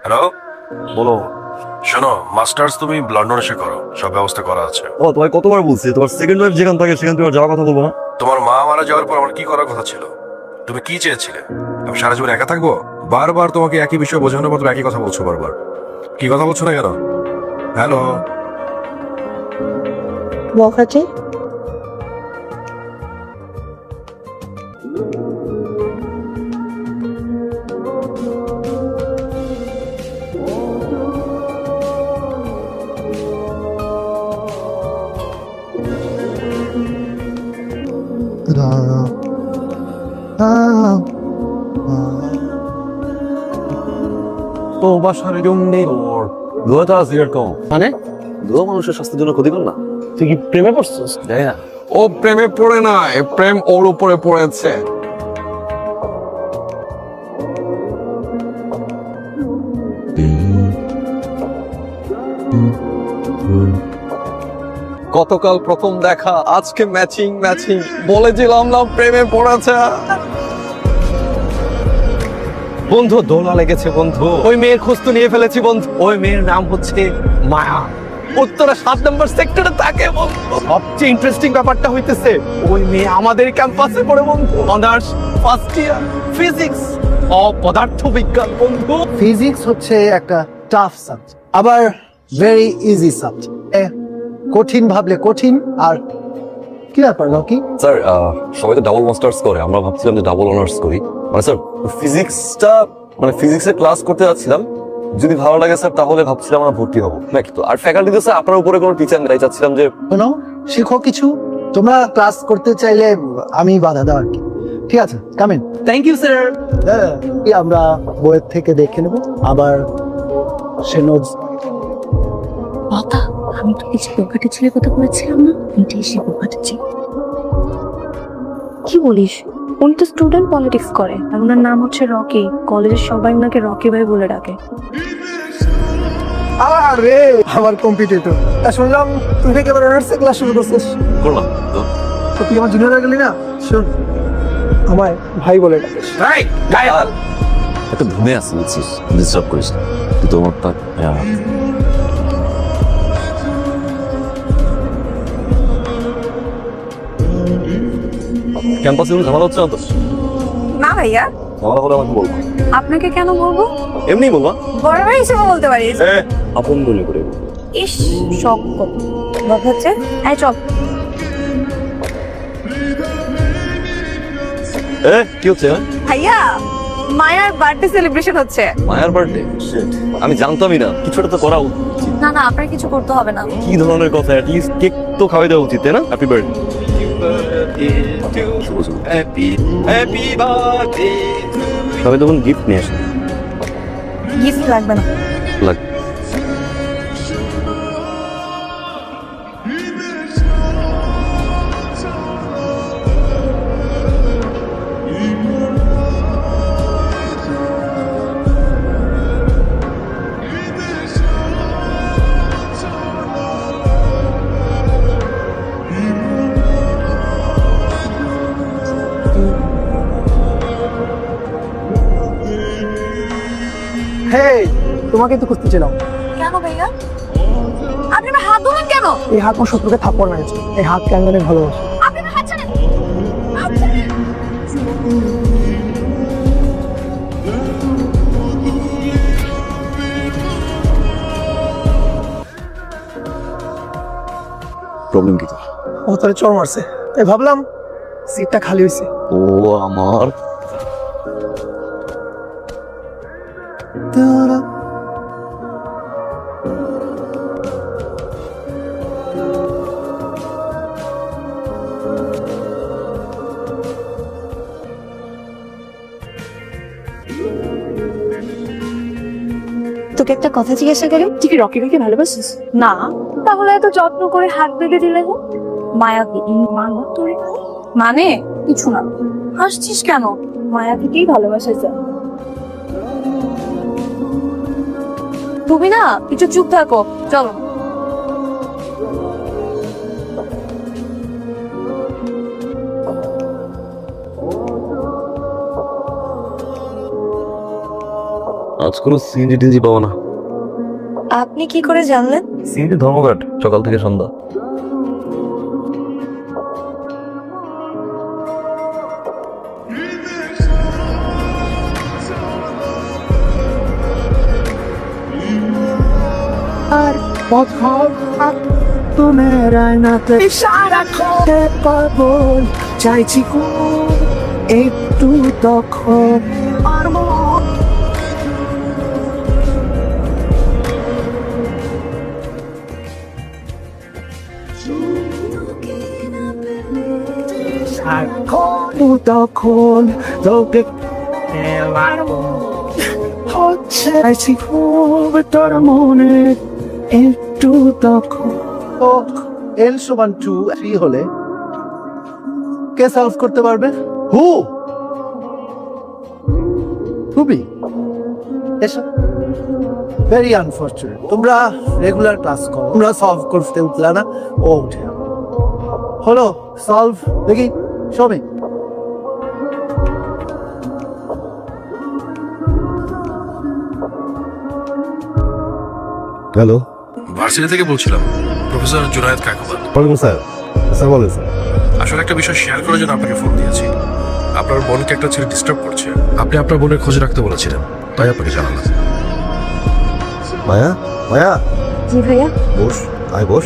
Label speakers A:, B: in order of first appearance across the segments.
A: Hello,
B: বলো।
A: শোনো, masters তুমি লন্ডন এসে করো, সব ব্যবস্থা করা আছে।
B: ও তোমায় কতবার বলছি তোমার সেকেন্ড ওয়াইফ যেখান থাকে সেখান থেকে যাওয়ার কথা বলবো না।
A: তোমার মা মারা যাওয়ার পর আমার কি করার কথা ছিল? তুমি কি চেয়েছিলে? আমি সারা জীবন একা থাকবো? বারবার তোমাকে একই বিষয় বোঝানোর পর তুমি একই কথা বলছো বারবার। কি কথা বলছো না কেন? হ্যালো,
C: বখাটে
B: তো বাসার রুম নেই ওর দুয়াটা জিয়ার কম
C: মানে
B: দুয়া মানুষের স্বাস্থ্যের জন্য ক্ষতিকর না।
C: তুই কি প্রেমে পড়ছিস?
B: জানি না।
D: ও প্রেমে পড়ে না, এ প্রেম ওর উপরে পড়েছে। গতকাল প্রথম দেখা, আজকে ম্যাচিং ম্যাচিং, বলেছিলাম না প্রেমে পড়েছে।
C: বন্ধু দোলা লেগেছে বন্ধু, ওই মেয়ের খোঁজ তো নিয়ে ফেলেছি বন্ধু। ওই মেয়ের নাম হচ্ছে মায়া, উত্তরা 7 নম্বর সেক্টরে থাকে বন্ধু। সবচেয়ে ইন্টারেস্টিং ব্যাপারটা হইতেছে ওই মেয়ে আমাদের ক্যাম্পাসে পড়ে বন্ধু, অনার্স ফার্স্ট ইয়ার ফিজিক্স ও পদার্থ বিজ্ঞান বন্ধু।
E: ফিজিক্স হচ্ছে একটা টাফ সাবজেক্ট, আবার ভেরি ইজি সাবজেক্ট। কঠিন ভাবলে কঠিন। আর কি ব্যাপার লকি?
B: স্যার সবাই তো ডাবল মাস্টার্স করে, আমরা ভাবছিলাম যে ডাবল অনার্স করি। মানে স্যার ফিজিক্সটা মানে ফিজিক্সের ক্লাস করতে যাচ্ছিলাম, যদি ভালো লাগে স্যার তাহলে ভাবছিলাম আমরা ভর্তি হবো নাকি। তো আর ফ্যাকাল্টিতে স্যার আপনার উপরে কোনো টিচার নেই, চাচ্ছিলাম যে
E: শোনো, শিখো কিছু। তোমরা ক্লাস করতে চাইলে আমি বাধা দাও আর কি। ঠিক আছে, কামিন।
C: Thank you sir.
E: আমরা বইয়ের থেকে দেখে নেব, আবার সে নোটস।
F: কথা আমি তো কিছু বোকাটে ছেলে কথা বলেছিলাম না, এটাই সে বোকাটে ছিল। কি বলিস? উনি তো স্টুডেন্ট পলিটিক্স করে আর ওনার নাম হচ্ছে রকি। কলেজের সবাই ওনাকে রকি ভাই বলে ডাকে।
E: আরে আমার কম্পিটিটর, শুনলাম তুই থেকে এবার অনার্সে ক্লাস শুরু করছিস।
B: করলাম তো।
E: তো তুই আমার জুনিয়র হয়ে গেলি না? শোন, আমায় ভাই বলে ডাকিস।
B: একটা ধুমে আছে বুঝছিস, ডিস্টার্ব করিস না তুই তো আমার তার। ক্যাম্পাসে কোনো ঝামেলা হচ্ছে না তো?
G: না ভাইয়া,
B: ঝামেলা হলে আমাকে বলবো।
G: আপনাকে কেন বলবো?
B: এমনি বলবা।
G: বড় ভাই হিসেবে বলতে পারিস।
B: আপন মনে করে।
G: ইস, শখ কত হচ্ছে। এই চল।
B: কি হচ্ছে?
G: ভাইয়া, মায়ার বার্থডে সেলিব্রেশন হচ্ছে।
B: মায়ার বার্থডে? আমি জানতামই না, কিছু একটা তো করা উচিত।
G: না না, আপনার কিছু করতে হবে না।
B: কি ধরনের কথা? অ্যাটলিস্ট কেক তো খাওয়াই দেওয়া উচিত, তাই না? Happy birthday. তবে তখন গিফট নিয়ে আসেন।
G: গিফট লাগবে না।
B: লাগ
E: হেই, তোমাকে তো খুঁজতেছিলাম।
G: কেন ভাইয়া? আপনি আমার হাত ধরলেন কেন?
E: এই হাত আমার শত্রুকে থাপ্পড় মেরেছে। এই হাত কেন অনেক ভালোবাসে।
G: আপনি আমার হাত ছাড়েন। হাত ছাড়েন।
B: প্রবলেম কি তোর?
E: ও তাহলে চড় মারছে, তাই ভাবলাম সিটটা খালি হয়েছে।
B: ও আমার
F: তোকে একটা কথা জিজ্ঞাসা করি, তুই কি রকি ভাইকে ভালোবাসিস? না, তাহলে এত যত্ন করে হাত বেঁধে দিলে গো। মায়াবী মানো তোর মানে কিছু না। হাসছিস কেন? মায়াবীকেই ভালোবাসা যায়। তুমি না কিছু চুপ থাকো, চলো।
B: আজ কোনো সিএনজি টিএনজি পাবো না।
G: আপনি কি করে জানলেন?
B: সিএনজি ধর্মঘাট সকাল থেকে সন্ধ্যা।
E: আর পথর তোমার আয়নাতে ইশারা করতে পারবো, চাইছি একটু তখন পারবো। তখন তোকে হচ্ছে চাইছি খুব তোর মনে একটু তখন। তো L=2 হলে কে সলভ করতে পারবে? খুবই এসো। ভেরি আনফর্চুনেট, তোমরা রেগুলার ক্লাস করো, তোমরা সলভ করতে উঠলা না, ও উঠে হলো সলভ। দেখি সবে
A: হ্যালো, ভার্সিটি থেকে বলছিলাম, প্রফেসর জুনায়েদ কাকুবাদ।
B: ওয়ালাইকুম স্যার। স্যার বলেন স্যার।
A: আসলে একটা বিষয় শেয়ার করার জন্য আপনাকে ফোন দিয়েছি। আপনার বোনকে একটা ছেলে ডিস্টার্ব করছে, আপনি আপনার বোনের খোঁজ রাখতে বলেছিলেন, তাই আপনাকে জানালাম।
B: মায়া, মায়া
G: জি ভাইয়া।
B: বস, আয় বস।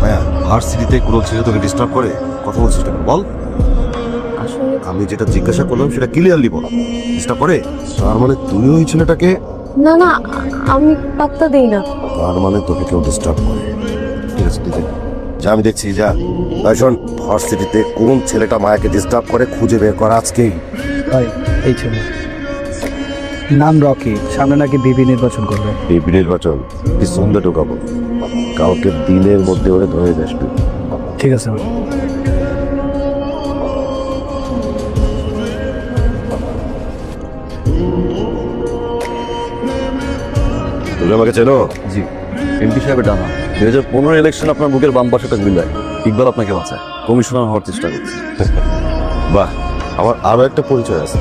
B: মায়া, ভার্সিটিতে কোনো ছেলে তোকে ডিস্টার্ব করে কথা বলছিস কেন বল?
G: আসলে
B: আমি যেটা জিজ্ঞাসা করলাম সেটা ক্লিয়ারলি বল। ডিস্টার্ব করে? তার মানে তুই ওই ছেলেটাকে,
G: না না, আমি পাত্তা দেই না।
B: তার মানে তোকে কেউ ডিস্টার্ব করে। ঠিক আছে, ঠিক আছে, যা আমি দেখছি, যা। তাই শোন, ভার্সিটিতে কোন ছেলেটা মায়াকে ডিস্টার্ব করে খুঁজে বের করা আজকেই।
E: এই ছেলে নাম রকি, সামনে নাকি বিবি নির্বাচন করবে।
B: এই নির্বাচন কি সন্ধ্যা ঢোকাবো, কাউকে দিনের মধ্যে ওরে ধরে আসবে।
E: ঠিক আছে।
B: তুমি আমাকে চেনো? জি, এমপি সাহেবের ডানা। 2015 ইলেকশন আপনার বুকের বাম পাশে একটা বিল্লায় ইকবাল আপনাকে বাঁচায়, কমিশনার হওয়ার চেষ্টা করছে। বাহ, আমার আরো একটা পরিচয় আছে,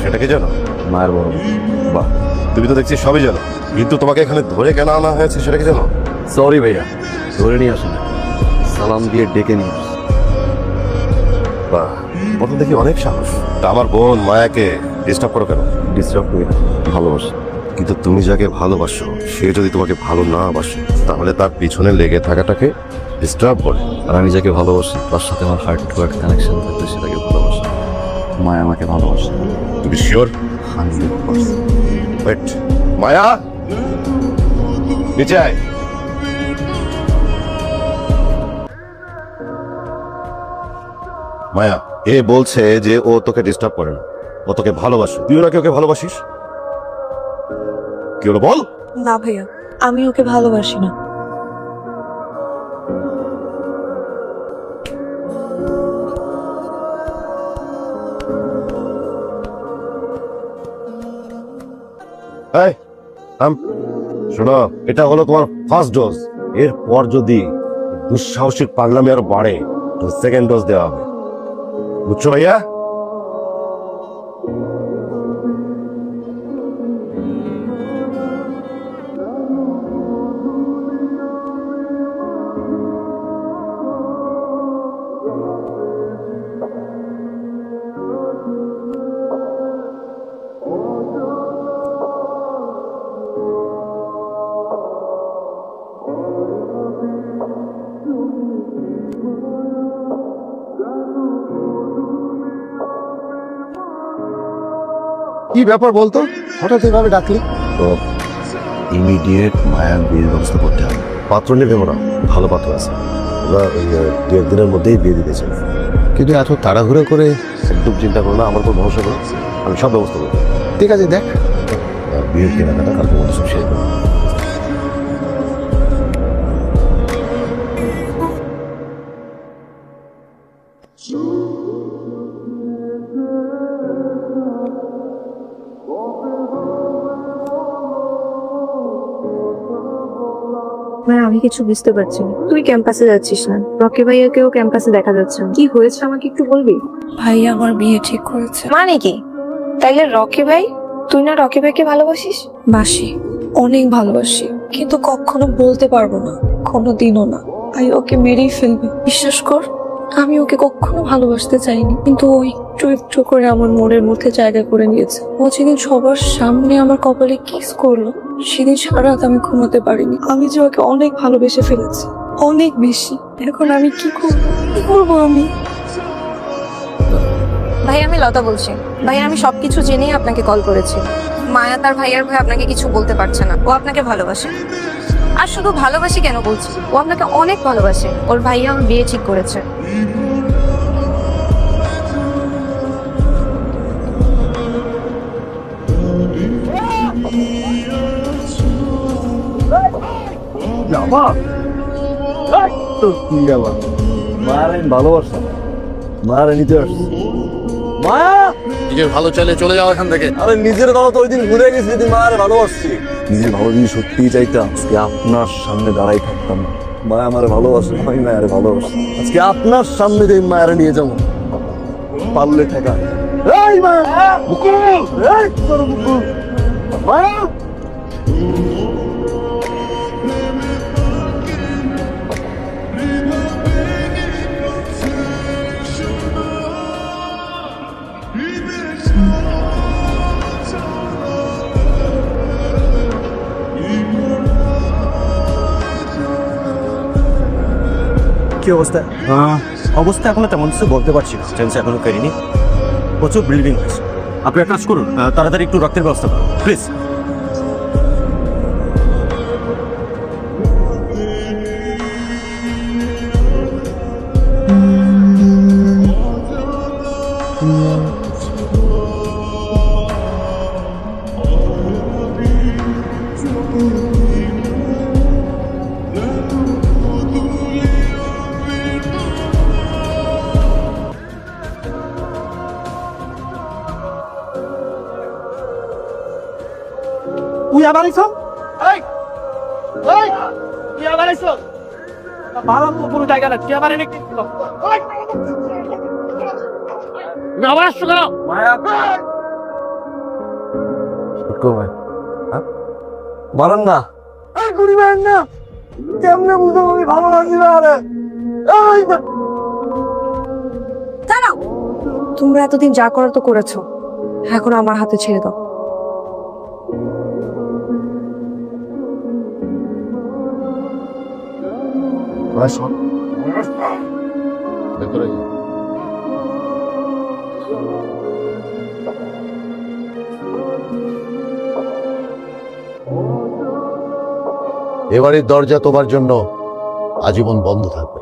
B: সেটা কি জানো? মায়ের বড় বোন। বাহ, তুমি তো দেখছি সবই জানো, কিন্তু তোমাকে এখানে ধরে কেন আনা হয়েছে সেটা কি জানো? সরি ভাইয়া, ধরে নিয়ে আসেন, সালাম দিয়ে ডেকে নিয়ে আসি। বাহ, প্রথম দেখি অনেক সাহস। তা আমার বোন মায়াকে ডিস্টার্ব করো কেন? ডিস্টার্ব করি না, ভালোবাসি। কিন্তু তুমি যাকে ভালোবাসো সে যদি তোমাকে ভালো না বাসে, তাহলে তার পিছনে লেগে থাকাটাকে ডিস্টার্ব বলে। আর আমি যাকে ভালোবাসি তার সাথে আমার হার্ট টু হার্ট কানেকশন থাকতে সেটাকে ভালোবাসি। মায়া আমাকে ভালোবাসে। তুমি শিওর? 100%। ওয়েট, মায়া নিচে আয়। মায়া, এ বলছে যে ও তোকে ডিস্টার্ব করে না, ও তোকে ভালোবাসে। তুইও নাকি ওকে ভালোবাসিস? কি হলো বল?
G: না ভাইয়া, আমি ওকে ভালোবাসি না।
B: এই, শোনো, এটা হলো তোমার ফার্স্ট ডোজ। এরপর যদি দুঃসাহসিক পাগলামি আর বাড়ে তো সেকেন্ড ডোজ দেওয়া হবে, বুঝছো ভাইয়া?
E: কি ব্যাপার বলতো, হঠাৎ এভাবে ডাকলি?
B: তো ইমিডিয়েট মায়ার বিয়ের ব্যবস্থা করতে হবে। পাত্র নিয়ে ভেবো না, ভালো পাত্র আছে, ওরা ওই 2-1 দিনের মধ্যেই বিয়ে দিতে চাই। কিন্তু এত তাড়াহুড়ো করে একদম চিন্তা করো না, আমার উপর ভরসা করো, আমি সব ব্যবস্থা করবো।
E: ঠিক আছে, দেখ
B: বিয়ের কেনাকাটা কালকে মধ্যে সব শেষ করবো।
F: মানে আমি কিছু বুঝতে পারছি না। তুই ক্যাম্পাসে যাচ্ছিস না, রকি ভাইয়াকেও ক্যাম্পাসে দেখা যাচ্ছে না। কি হয়েছে আমাকে একটু বলবি?
G: ভাইয়া আমার বিয়ে ঠিক করেছে।
F: মানে কি? তাইলে রকি ভাই তুই না রকি ভাইকে ভালোবাসিস? বাসি, অনেক ভালোবাসি, কিন্তু কখনো বলতে পারবো না, কোনোদিনও না। আমি ওকে মেরেই ফেলবে। বিশ্বাস কর, আমি ওকে কখনো ভালোবাসতে চাইনি, কিন্তু ও একটু একটু করে আমার মনের মধ্যে জায়গা করে নিয়েছে। ও যেদিন সবার সামনে আমার কপালে কিস করলো, সেদিন সারা রাত আমি ঘুমাতে পারিনি। আমি যে ওকে অনেক ভালোবেসে ফেলেছি, অনেক বেশি। এখন আমি কি করবো আমি?
G: ভাই আমি লতা বলছি। ভাই আমি সবকিছু জেনেই আপনাকে কল করেছি। মায়া তার ভাইয়ের ভয় আপনাকে কিছু বলতে পারছে না। ও আপনাকে ভালোবাসে। আর শুধু ভালোবাসি কেন বলছি, ও আপনাকে অনেক ভালোবাসে। ওর ভাইয়া আমার বিয়ে ঠিক করেছে।
B: মায়ের ভালোবাসা, মায়ের নিতে আসছি। মায়া,
C: নিজের ভালো চাইলে চলে যাও এখান থেকে।
B: আরে নিজের ভালো তো ওই দিন ভুলে গেছি, যদি মায়ের ভালোবাসছি। নিজের ভালো যদি সত্যিই চাইতাম, আজকে আপনার সামনে দাঁড়াই থাকতাম না। মায়া আমার ভালোবাসে, আমি মায়ের ভালোবাসি। আজকে আপনার সামনে যে মায়ের নিয়ে যাবো, পারলে ঠেকা। এই মায়া, মুকুল, এই তোর মুকুল, মায়া।
H: কি অবস্থা? অবস্থা এখনো তেমন কিছু বলতে পারছি না, টেন্স এখনো করিনি, প্রচুর ব্লিডিং হয়েছে। আপনি এক কাজ করুন, তাড়াতাড়ি একটু রক্তের ব্যবস্থা করুন প্লিজ।
E: তুই আবার এসো? এই এই তুই আবার এসো? ভালো পুরো জায়গা না, তুই আবার এনে কি করো? তুমি আবার আসছো কেন?
B: মারেন না।
E: গুলি মারেন না, কেমনে বুঝবো আমি ভালো লাগছি না? আরে
F: দাঁড়াও, তোমরা এতদিন যা করার তো করেছো, এখন আমার হাতে ছেড়ে দাও।
I: এবারের দরজা তোমার জন্য আজীবন বন্ধ থাকবে।